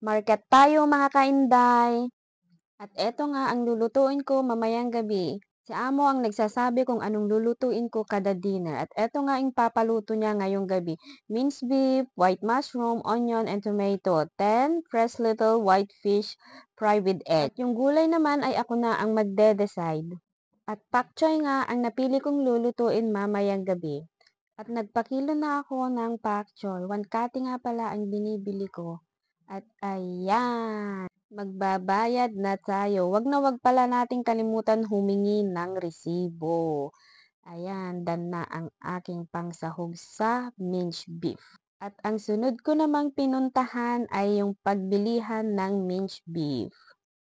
Market tayo mga kainday. At eto nga ang lulutuin ko mamayang gabi. Si amo ang nagsasabi kung anong lulutuin ko kada dinner. At eto nga ang papaluto niya ngayong gabi. Minced beef, white mushroom, onion, and tomato. 10 fresh little white fish fried with egg. At yung gulay naman ay ako na ang magde-decide. At pak choy nga ang napili kong lulutuin mamayang gabi. At nagpakilo na ako ng pak choy. 1 kati nga pala ang binibili ko. At ayan, magbabayad na tayo. Wag na wag pala nating kalimutan humingi ng resibo. Ayan, dan na ang aking pangsahog sa minced beef. At ang sunod ko namang pinuntahan ay yung pagbilihan ng minced beef.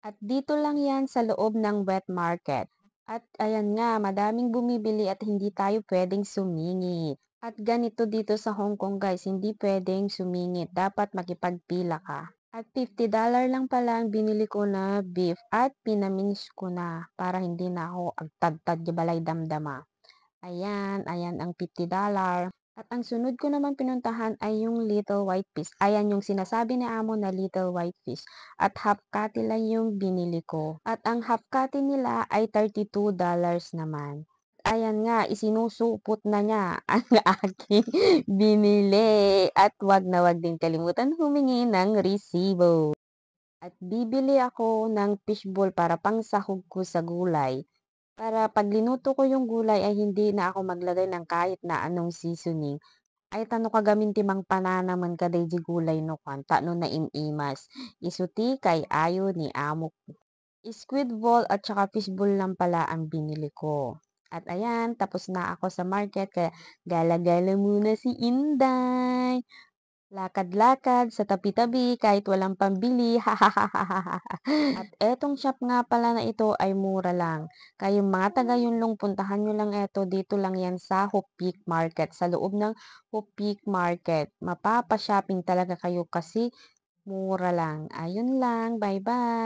At dito lang yan sa loob ng wet market. At ayan nga, madaming bumibili at hindi tayo pwedeng sumingit. At ganito dito sa Hong Kong guys, hindi pwedeng sumingit. Dapat makipagpila ka. At $50 lang pala ang binili ko na beef at pinamins ko na para hindi na ako agtad-tad balay damdama. Ayan, ayan ang $50. At ang sunod ko naman pinuntahan ay yung Little White Fish. Ayan yung sinasabi ni amo na Little White Fish. At half kati lang yung binili ko. At ang half kati nila ay $32 naman. Ayan nga, isinusupot na niya ang aking binili. At wag na wag din kalimutan humingi ng resibo. At bibili ako ng fishball para pangsahog ko sa gulay. Para pag linuto ko yung gulay ay hindi na ako maglagay ng kahit na anong seasoning. Ay tano kagaminti mang pananaman kaday di gulay no kan tano na imimas. Isuti kay ayo ni amo ko. Squid ball at saka fishball lang pala ang binili ko. At ayan, tapos na ako sa market kaya gala-gala muna si Inday. Lakad-lakad sa tabi-tabi kahit walang pambili. At etong shop nga pala na ito ay mura lang. Kayong mga taga Yunlong, puntahan nyo lang eto. Dito lang yan sa Hopik Market. Sa loob ng Hopik Market. Mapapa-shopping talaga kayo kasi mura lang. Ayun lang. Bye-bye.